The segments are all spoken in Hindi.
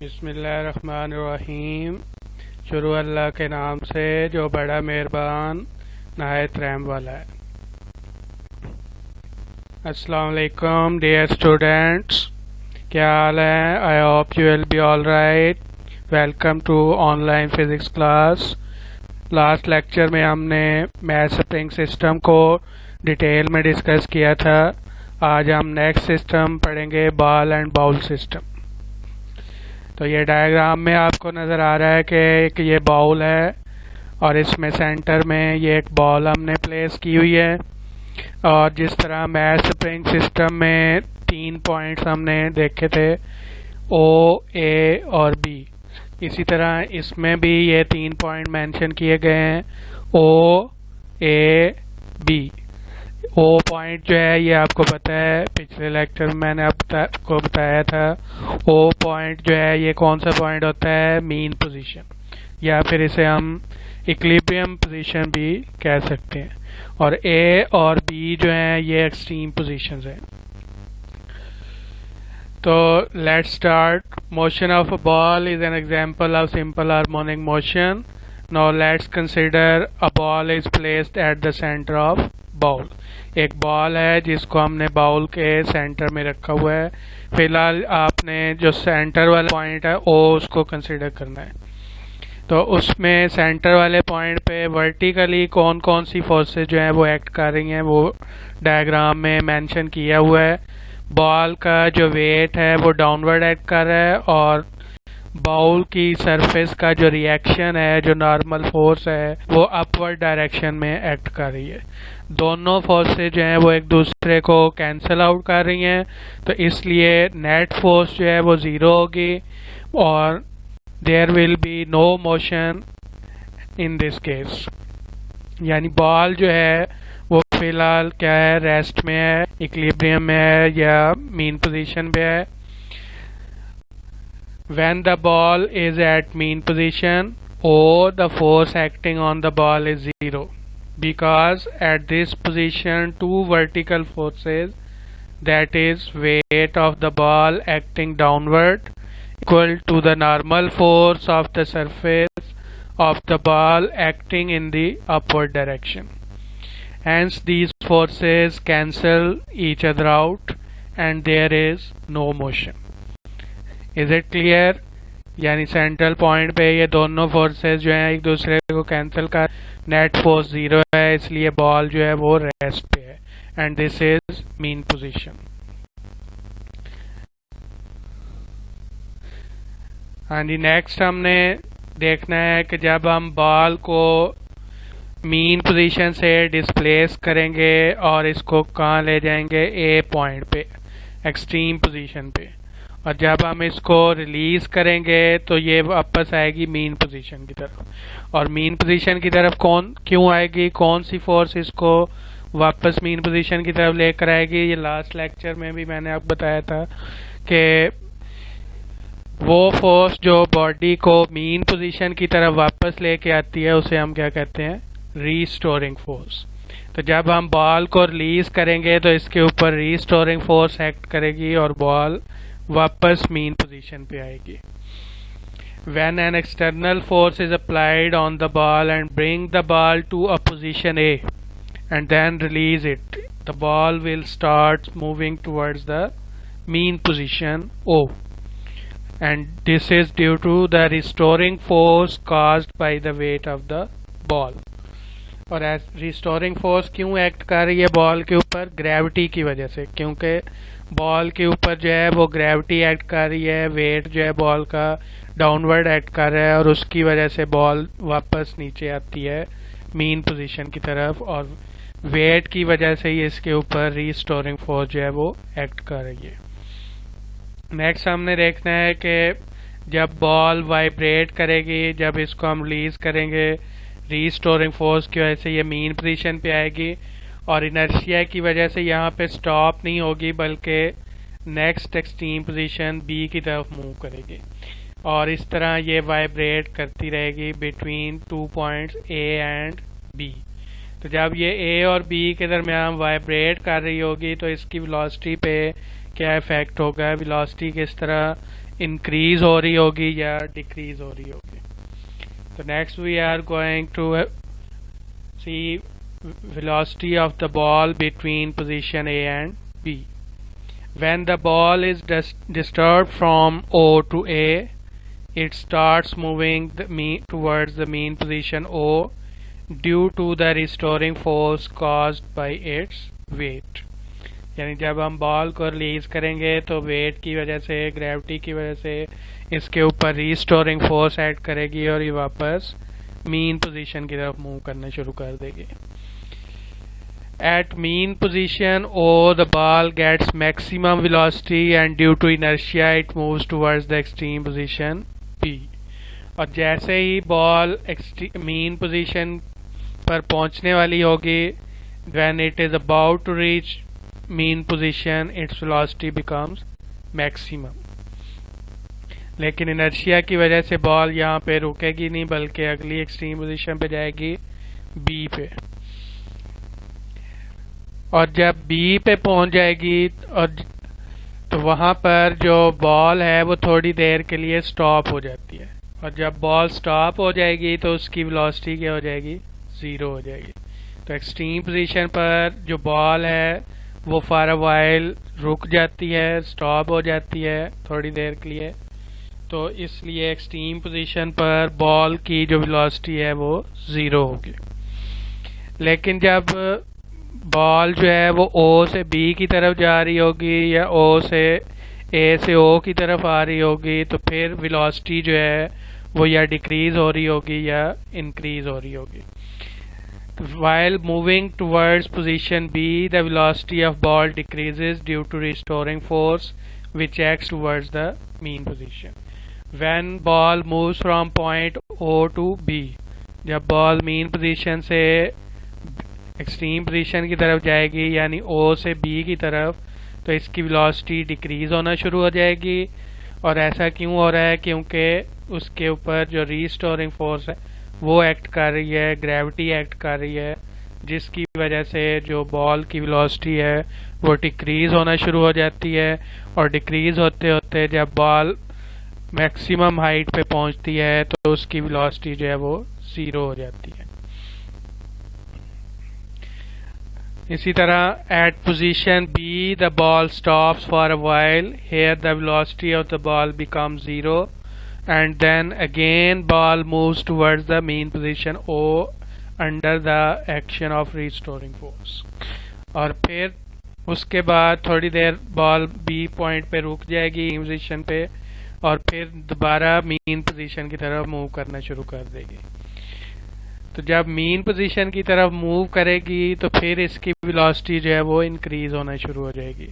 बिस्मिल्लाहिर्रहमानिर्रहीम। शुरू अल्लाह के नाम से जो बड़ा मेहरबान नहायत रहम वाला है। अस्सलाम वालेकुम डियर स्टूडेंट्स, क्या हाल है? I hope you will be all right. Welcome to online physics class. Last lecture में हमने मैथ स्प्रिंग सिस्टम को डिटेल में डिस्कस किया था। आज हम नेक्स्ट सिस्टम पढ़ेंगे, बॉल एंड बाउल सिस्टम। तो ये डायग्राम में आपको नज़र आ रहा है कि एक ये बाउल है और इसमें सेंटर में ये एक बॉल हमने प्लेस की हुई है। और जिस तरह मैथ स्प्रिंग सिस्टम में 3 पॉइंट्स हमने देखे थे, ओ, ए और बी, इसी तरह इसमें भी ये 3 पॉइंट मेंशन किए गए हैं, ओ, ए, बी। ओ पॉइंट जो है ये आपको पता है, पिछले लेक्चर में मैंने आपको बताया था। ओ पॉइंट जो है ये कौन सा पॉइंट होता है? मीन पोजीशन, या फिर इसे हम इक्विलिब्रियम पोजीशन भी कह सकते हैं। और ए और बी जो है ये एक्सट्रीम पोजीशंस हैं। तो let's start. Motion of a ball is an example of simple harmonic motion. Now let's consider a ball is placed at the centre of bowl. एक बॉल है जिसको हमने बाउल के सेंटर में रखा हुआ है। फिलहाल आपने जो सेंटर वाला पॉइंट है ओ उसको कंसीडर करना है। तो उसमें सेंटर वाले पॉइंट पे वर्टिकली कौन कौन सी फोर्सेस जो है वो एक्ट कर रही हैं वो डायग्राम में मेंशन किया हुआ है। बॉल का जो वेट है वो डाउनवर्ड एक्ट कर रहा है और बाउल की सरफेस का जो रिएक्शन है, जो नॉर्मल फोर्स है, वो अपवर्ड डायरेक्शन में एक्ट कर रही है। दोनों फोर्सेज जो हैं वो एक दूसरे को कैंसिल आउट कर रही हैं, तो इसलिए नेट फोर्स जो है वो ज़ीरो होगी और there will be no motion in this case. यानी बॉल जो है वो फिलहाल क्या है? रेस्ट में है, इक्विलिब्रियम में है या मीन पोजीशन पे है। When the ball is at mean position, O, the force acting on the ball is 0, because at this position two vertical forces, that is weight of the ball acting downward equal to the normal force of the surface of the ball acting in the upward direction. Hence these forces cancel each other out and there is no motion. Is it clear? यानी सेंट्रल पॉइंट पे ये दोनों फोर्सेस जो हैं एक दूसरे को कैंसिल कर, नेट फोर्स 0 है, इसलिए बॉल जो है वो रेस्ट पे है and this is mean position. हाँ जी, नेक्स्ट हमने देखना है कि जब हम बॉल को मीन पोजीशन से डिस्प्लेस करेंगे और इसको कहाँ ले जाएंगे? ए पॉइंट पे, एक्सट्रीम पोजीशन पे। और जब हम इसको रिलीज करेंगे तो ये वापस आएगी मीन पोजीशन की तरफ। और मीन पोजीशन की तरफ क्यों आएगी? कौन सी फोर्स इसको वापस मीन पोजीशन की तरफ लेकर आएगी? ये लास्ट लेक्चर में भी मैंने आपको बताया था कि वो फोर्स जो बॉडी को मीन पोजीशन की तरफ वापस लेके आती है उसे हम क्या कहते हैं? Restoring force. तो जब हम बॉल को रिलीज करेंगे तो इसके ऊपर रीस्टोरिंग फोर्स एक्ट करेगी और बॉल वापस मीन पोजीशन पे आएगी। When an external force is applied on the ball and bring the ball to a position A and then release it, the ball will start moving towards the mean position O, and this is due to the restoring force caused by the weight of the ball. और रिस्टोरिंग फोर्स क्यों एक्ट कर रही है बॉल के ऊपर? ग्रेविटी की वजह से, क्योंकि बॉल के ऊपर जो है वो ग्रेविटी एक्ट कर रही है, वेट जो है बॉल का डाउनवर्ड एक्ट कर रहा है और उसकी वजह से बॉल वापस नीचे आती है मीन पोजीशन की तरफ और वेट की वजह से ही इसके ऊपर रीस्टोरिंग फोर्स जो है वो एक्ट कर रही है। नेक्स्ट हमने देखना है कि जब बॉल वाइब्रेट करेगी, जब इसको हम रिलीज करेंगे, रीस्टोरिंग फोर्स की वजह से ये मीन पोजीशन पे आएगी और इनर्शिया की वजह से यहाँ पे स्टॉप नहीं होगी बल्कि नेक्स्ट एक्सट्रीम पोजीशन बी की तरफ मूव करेगी और इस तरह ये वाइब्रेट करती रहेगी between 2 points A and B. तो जब ये ए और बी के दरमियान वाइब्रेट कर रही होगी तो इसकी वेलोसिटी पे क्या इफेक्ट होगा? वेलोसिटी किस तरह इंक्रीज हो रही होगी या डिक्रीज हो रही होगी। तो next we are going to see velocity of the ball between position A and B. When the ball is disturbed from O to A, it starts moving towards the mean position O due to the restoring force caused by its weight. यानी जब हम बॉल को रिलीज करेंगे तो वेट की वजह से, ग्रेविटी की वजह से इसके ऊपर रिस्टोरिंग फोर्स ऐड करेगी और ये वापस मीन पोजीशन की तरफ मूव करना शुरू कर देगी। At mean position O, the ball gets maximum velocity and due to inertia it moves towards the extreme position B. और जैसे ही बॉल मीन पोजीशन पर पहुंचने वाली होगी, when it is about to reach mean position, its velocity becomes maximum. लेकिन इनर्शिया की वजह से बॉल यहाँ पे रुकेगी नहीं, बल्कि अगली एक्सट्रीम पोजीशन पे जाएगी बी पे। और जब बी पे पहुंच जाएगी और तो वहां पर जो बॉल है वो थोड़ी देर के लिए स्टॉप हो जाती है, और जब बॉल स्टॉप हो जाएगी तो उसकी वेलोसिटी क्या हो जाएगी, जीरो हो जाएगी। तो एक्सट्रीम पोजीशन पर जो बॉल है वो फॉर अ व्हाइल रुक जाती है, स्टॉप हो जाती है थोड़ी देर के लिए। तो इसलिए एक्सट्रीम पोजीशन पर बॉल की जो वेलोसिटी है वो जीरो होगी। लेकिन जब बॉल जो है वो ओ से बी की तरफ जा रही होगी या ओ से ए से ओ की तरफ आ रही होगी, तो फिर वेलोसिटी जो है वो या डिक्रीज हो रही होगी या इंक्रीज हो रही होगी। While moving towards position B, the velocity of ball decreases due to restoring force which acts towards the mean position. When ball moves from point O to B, जब बॉल मीन पोजीशन से एक्सट्रीम पोजीशन की तरफ जाएगी यानी O से B की तरफ, तो इसकी वेलोसिटी डिक्रीज होना शुरू हो जाएगी। और ऐसा क्यों हो रहा है, क्योंकि उसके ऊपर जो रीस्टोरिंग फोर्स है वो एक्ट कर रही है, ग्रेविटी एक्ट कर रही है, जिसकी वजह से जो बॉल की वेलोसिटी है वो डिक्रीज होना शुरू हो जाती है। और डिक्रीज होते होते जब बॉल मैक्सिमम हाइट पे पहुंचती है तो उसकी वेलोसिटी जो है वो जीरो हो जाती है। इसी तरह at position B the ball stops for a while, here the velocity of the ball become zero and then again ball moves towards the mean position O under the action of restoring force। और फिर उसके बाद थोड़ी देर बॉल B पॉइंट पे रुक जाएगी पोजीशन पे और फिर दोबारा मीन पोजीशन की तरफ मूव करना शुरू कर देगी। तो जब मीन पोजीशन की तरफ मूव करेगी तो फिर इसकी वेलोसिटी जो है वो इंक्रीज होना शुरू हो जाएगी।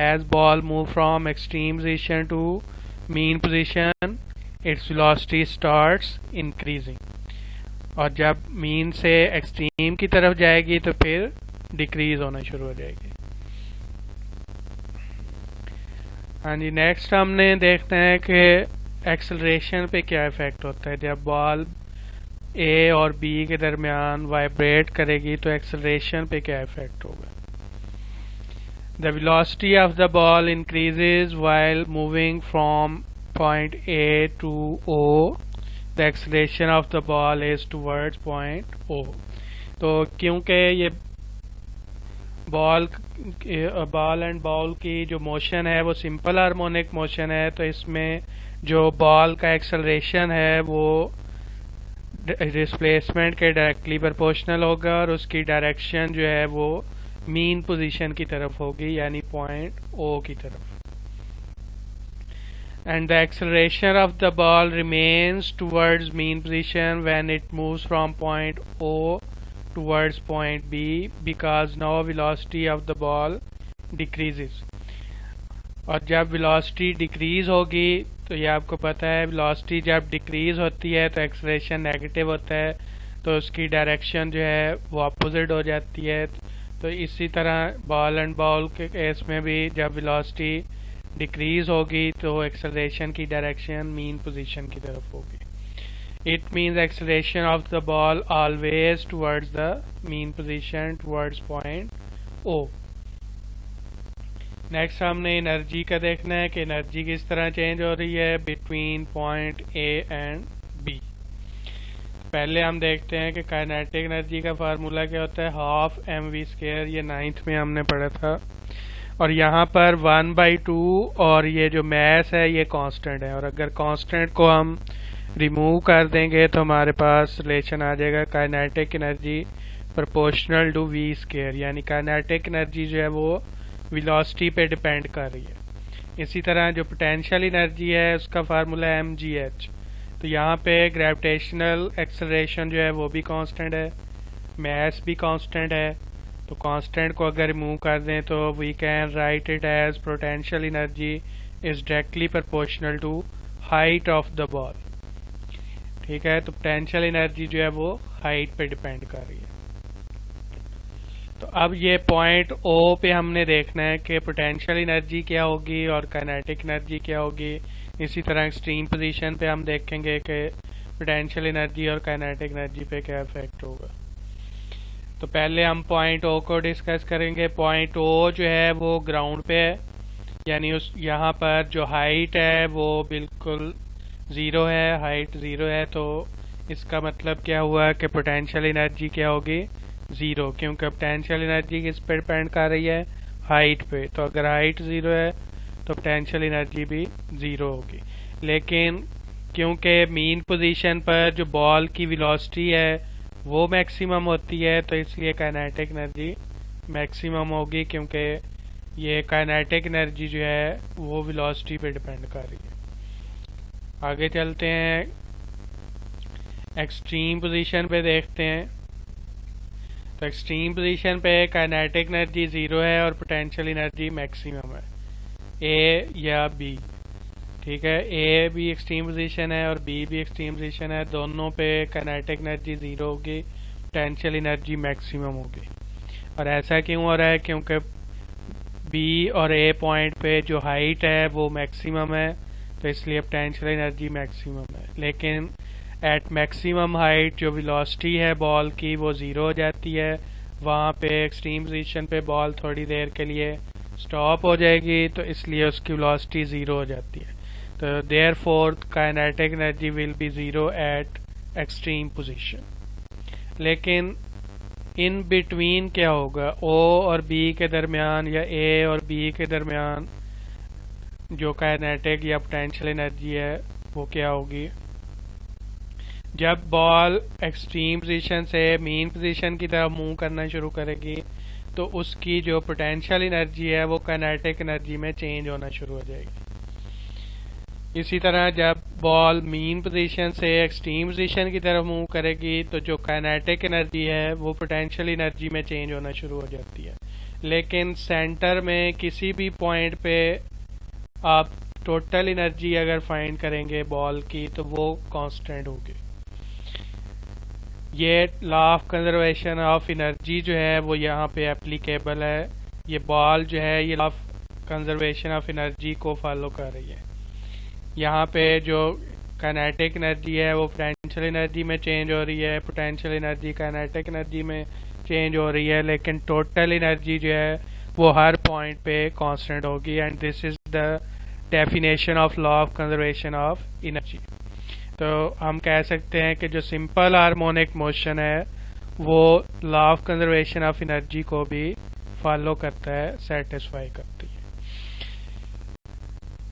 As ball move from extreme position to mean position, its velocity starts increasing। और जब मीन से एक्सट्रीम की तरफ जाएगी तो फिर डिक्रीज होना शुरू हो जाएगी। हाँ जी, नेक्स्ट हमने देखते हैं कि एक्सेलरेशन पे क्या इफेक्ट होता है। जब बॉल ए और बी के दरमियान वाइब्रेट करेगी तो एक्सेलरेशन पे क्या इफेक्ट होगा। The velocity of the ball increases while moving from point A to O, the acceleration of the ball is towards point O। तो क्योंकि ये बॉल एंड बॉल की जो मोशन है वो सिंपल हार्मोनिक मोशन है, तो इसमें जो बॉल का एक्सेलरेशन है वो डिस्प्लेसमेंट के डायरेक्टली प्रोपोर्शनल होगा और उसकी डायरेक्शन जो है वो मीन पोजीशन की तरफ होगी यानी पॉइंट O की तरफ। And the acceleration of the ball remains towards mean position when it moves from point O towards point B because now velocity of the ball decreases। और जब velocity decrease होगी तो ये आपको पता है velocity जब decrease होती है तो acceleration नेगेटिव होता है, तो उसकी डायरेक्शन जो है वो अपोजिट हो जाती है। तो इसी तरह बॉल एंड बॉल के केस में भी जब वेलोसिटी डिक्रीज होगी तो एक्सेलरेशन की डायरेक्शन मीन पोजीशन की तरफ होगी। It means acceleration of the ball always towards the mean position towards point O। Next हमने एनर्जी का देखना है कि एनर्जी किस तरह चेंज हो रही है between point A and B. पहले हम देखते हैं कि काइनेटिक एनर्जी का फार्मूला क्या होता है, हाफ mv²। ये 9th में हमने पढ़ा था। और यहाँ पर 1/2 और ये जो मैस है ये कांस्टेंट है, और अगर कांस्टेंट को हम रिमूव कर देंगे तो हमारे पास रिलेशन आ जाएगा kinetic energy proportional to v², यानी काइनेटिक एनर्जी जो है वो वेलोसिटी पे डिपेंड कर रही है। इसी तरह जो पोटेंशियल एनर्जी है उसका फार्मूला है mgh। तो यहाँ पे ग्रेविटेशनल एक्सेलरेशन जो है वो भी कांस्टेंट है, मैस भी कांस्टेंट है। तो कांस्टेंट को अगर रिमूव कर दें तो we can write it as potential energy is directly proportional to height of the ball. ठीक है, तो पोटेंशियल एनर्जी जो है वो हाइट पे डिपेंड कर रही है। तो अब ये पॉइंट ओ पे हमने देखना है कि पोटेंशियल एनर्जी क्या होगी और काइनेटिक एनर्जी क्या होगी। इसी तरह एक्सट्रीम पोजीशन पे हम देखेंगे कि पोटेंशियल एनर्जी और काइनेटिक एनर्जी पे क्या इफेक्ट होगा। तो पहले हम पॉइंट ओ को डिस्कस करेंगे। पॉइंट ओ जो है वो ग्राउंड पे है, यानी उस यहाँ पर जो हाइट है वो बिल्कुल ज़ीरो है, हाइट ज़ीरो है। तो इसका मतलब क्या हुआ कि पोटेंशियल एनर्जी क्या होगी, ज़ीरो, क्योंकि पोटेंशियल एनर्जी किस पे डिपेंड कर रही है, हाइट पे। तो अगर हाइट ज़ीरो है तो पोटेंशियल एनर्जी भी ज़ीरो होगी। लेकिन क्योंकि मीन पोजीशन पर जो बॉल की वेलोसिटी है वो मैक्सिमम होती है तो इसलिए काइनेटिक एनर्जी मैक्सिमम होगी, क्योंकि ये काइनेटिक एनर्जी जो है वो वेलोसिटी पे डिपेंड कर रही है। आगे चलते हैं, एक्सट्रीम पोजीशन पे देखते हैं। तो एक्सट्रीम पोजीशन पे काइनेटिक एनर्जी ज़ीरो है और पोटेंशियल एनर्जी मैक्सिमम है, ए या बी। ठीक है, ए भी एक्सट्रीम पोजीशन है और बी भी एक्सट्रीम पोजीशन है, दोनों पे काइनेटिक एनर्जी ज़ीरो होगी, पोटेंशियल एनर्जी मैक्सिमम होगी। और ऐसा क्यों हो रहा है, क्योंकि बी और ए पॉइंट पे जो हाइट है वो मैक्सिमम है तो इसलिए पोटेंशियल एनर्जी मैक्सिमम है। लेकिन एट मैक्सिमम हाइट जो वेलोसिटी है बॉल की वो ज़ीरो हो जाती है, वहाँ पे एक्सट्रीम पोजीशन पे बॉल थोड़ी देर के लिए स्टॉप हो जाएगी तो इसलिए उसकी वेलोसिटी ज़ीरो हो जाती है। तो therefore kinetic energy will be zero eight extreme position. लेकिन इन बिटवीन क्या होगा, ओ और बी के दरमियान या ए और बी के दरमियान जो काइनेटिक या पोटेंशियल एनर्जी है वो क्या होगी। जब बॉल एक्सट्रीम पोजीशन से मीन पोजीशन की तरफ मूव करना शुरू करेगी तो उसकी जो पोटेंशियल एनर्जी है वो काइनेटिक एनर्जी में चेंज होना शुरू हो जाएगी। इसी तरह जब बॉल मीन पोजीशन से एक्सट्रीम पोजीशन की तरफ मूव करेगी तो जो काइनेटिक एनर्जी है वो पोटेंशियल एनर्जी में चेंज होना शुरू हो जाती है। लेकिन सेंटर में किसी भी पॉइंट पे आप टोटल एनर्जी अगर फाइंड करेंगे बॉल की तो वो कांस्टेंट होगी। ये law of conservation of energy जो है वो यहाँ पे एप्लीकेबल है। ये बॉल जो है ये law of conservation of energy को फॉलो कर रही है। यहाँ पे जो काइनेटिक एनर्जी है वो पोटेंशियल एनर्जी में चेंज हो रही है, पोटेंशियल एनर्जी काइनेटिक एनर्जी में चेंज हो रही है, लेकिन टोटल एनर्जी जो है वो हर पॉइंट पे कांस्टेंट होगी। And this is the definition of law of conservation of energy. तो हम कह सकते हैं कि जो सिंपल हार्मोनिक मोशन है वो law of conservation of energy को भी फॉलो करता है, सेटिस्फाई करती है।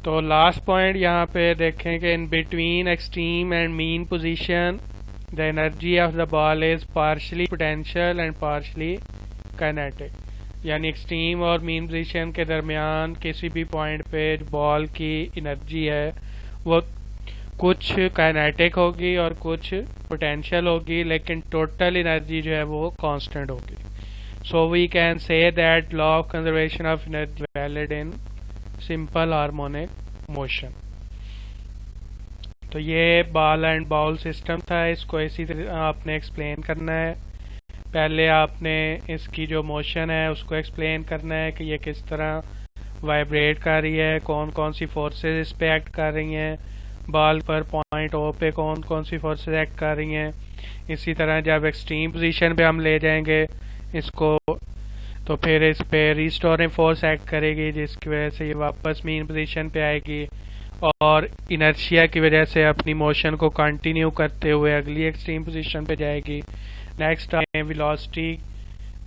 तो लास्ट पॉइंट यहाँ पे देखें कि in between extreme and mean position the energy of the ball is partially potential and partially kinetic. यानी एक्सट्रीम और मीन पोजीशन के दरमियान किसी भी पॉइंट पे बॉल की एनर्जी है वो कुछ काइनेटिक होगी और कुछ पोटेंशियल होगी, लेकिन टोटल एनर्जी जो है वो कांस्टेंट होगी। So we can say that law of conservation of energy valid in simple harmonic motion. तो ये बॉल एंड बाउल सिस्टम था, इसको इसी तरह आपने एक्सप्लेन करना है। पहले आपने इसकी जो मोशन है उसको एक्सप्लेन करना है कि ये किस तरह वाइब्रेट कर रही है, कौन कौन सी फोर्सेस इस पे एक्ट कर रही हैं, बॉल पर पॉइंट ओ पे कौन कौन सी फोर्सेस एक्ट कर रही हैं। इसी तरह जब एक्सट्रीम पोजीशन पे हम ले जाएंगे इसको तो फिर इस पे रिस्टोरिंग फोर्स एक्ट करेगी, जिसकी वजह से ये वापस मीन पोजीशन पे आएगी और इनर्शिया की वजह से अपनी मोशन को कंटिन्यू करते हुए अगली एक्सट्रीम पोजीशन पे जाएगी। नेक्स्ट हमें वेलोसिटी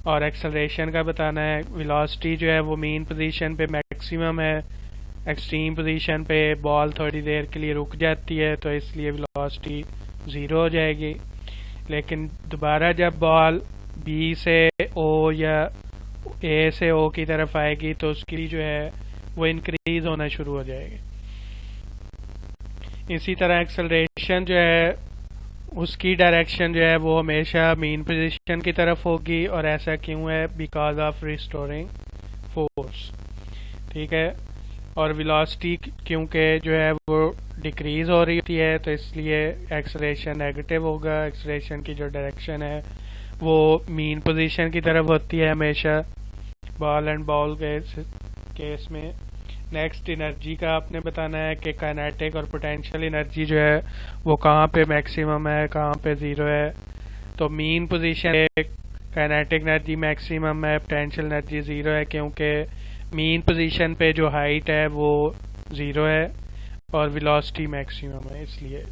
और एक्सेलरेशन का बताना है। वेलोसिटी जो है वो मीन पोजीशन पे मैक्सिमम है, एक्सट्रीम पोजीशन पे बॉल थोड़ी देर के लिए रुक जाती है तो इसलिए वेलोसिटी 0 हो जाएगी। लेकिन दोबारा जब बॉल बी से ओ या ए से ओ की तरफ आएगी तो उसकी जो है वो इंक्रीज होना शुरू हो जाएगी। इसी तरह एक्सेलरेशन जो है उसकी डायरेक्शन जो है वो हमेशा मीन पोजीशन की तरफ होगी, और ऐसा क्यों है? Because of restoring force. ठीक है, और वेलोसिटी क्योंकि जो है वो डिक्रीज हो रही होती है तो इसलिए एक्सेलरेशन नेगेटिव होगा। एक्सेलरेशन की जो डायरेक्शन है वो मीन पोजीशन की तरफ होती है हमेशा बॉल एंड बॉल के केस में। नेक्स्ट एनर्जी का आपने बताना है कि काइनेटिक और पोटेंशियल एनर्जी जो है वो कहाँ पे मैक्सिमम है, कहाँ पे 0 है। तो mean position kinetic energy maximum है, पोटेंशियल एनर्जी 0 है, क्योंकि मीन पोजीशन पे जो हाइट है वो 0 है और वेलोसिटी मैक्सिमम है इसलिए।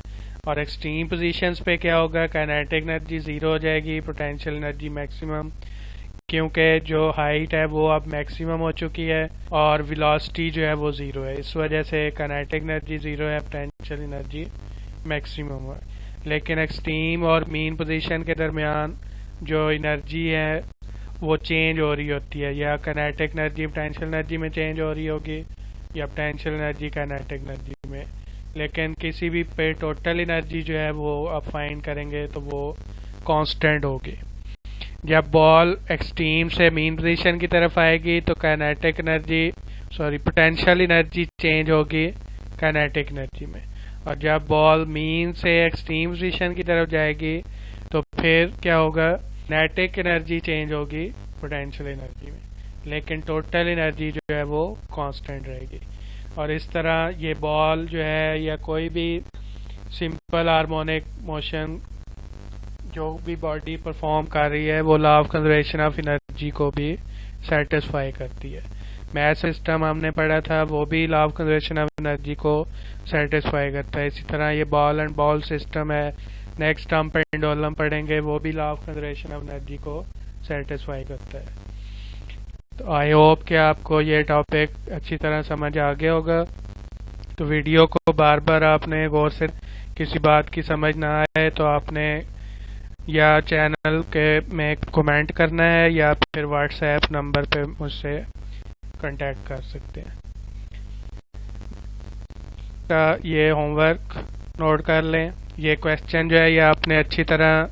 और एक्सट्रीम पोजीशंस पे क्या होगा? काइनेटिक एनर्जी 0 हो जाएगी, पोटेंशियल एनर्जी मैक्सिमम, क्योंकि जो हाइट है वो अब मैक्सिमम हो चुकी है और वेलोसिटी जो है वो 0 है। इस वजह से काइनेटिक एनर्जी 0 है, पोटेंशियल एनर्जी मैक्सिमम है। लेकिन एक्सट्रीम और मीन पोजीशन के दरमियान जो एनर्जी है वो चेंज हो रही होती है, या काइनेटिक एनर्जी पोटेंशियल एनर्जी में चेंज हो रही होगी या पोटेंशियल एनर्जी काइनेटिक एनर्जी में। लेकिन किसी भी पे टोटल एनर्जी जो है वो आप फाइंड करेंगे तो वो कांस्टेंट होगी। जब बॉल एक्सट्रीम से मीन पोजीशन की तरफ आएगी तो kinetic energy potential energy change होगी काइनेटिक एनर्जी में, और जब बॉल मीन से एक्सट्रीम पोजीशन की तरफ जाएगी तो फिर क्या होगा? काइनेटिक एनर्जी चेंज होगी पोटेंशियल एनर्जी में, लेकिन टोटल एनर्जी जो है वो कांस्टेंट रहेगी। और इस तरह ये बॉल जो है या कोई भी सिंपल हार्मोनिक मोशन जो भी बॉडी परफॉर्म कर रही है वो law of conservation of energy को भी सेटिस्फाई करती है। मैथ सिस्टम हमने पढ़ा था वो भी law of conservation of energy को सेटिस्फाई करता है। इसी तरह ये बॉल एंड बॉल सिस्टम है, नेक्स्ट हम पेंडुलम पढ़ेंगे, वो भी law of conservation of energy को सेटिस्फाई करता है। तो आई होप कि आपको ये टॉपिक अच्छी तरह समझ आ गया होगा। तो वीडियो को बार बार आपने गौर से, किसी बात की समझ ना आए तो आपने या चैनल के में कमेंट करना है या फिर व्हाट्सएप नंबर पे मुझसे कांटेक्ट कर सकते हैं। ये होमवर्क नोट कर लें। ये क्वेश्चन जो है ये आपने अच्छी तरह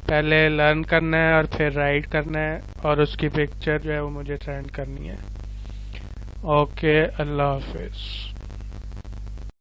पहले लर्न करना है और फिर राइट करना है, और उसकी पिक्चर जो है वो मुझे सेंड करनी है। ओके, अल्लाह हाफिज़।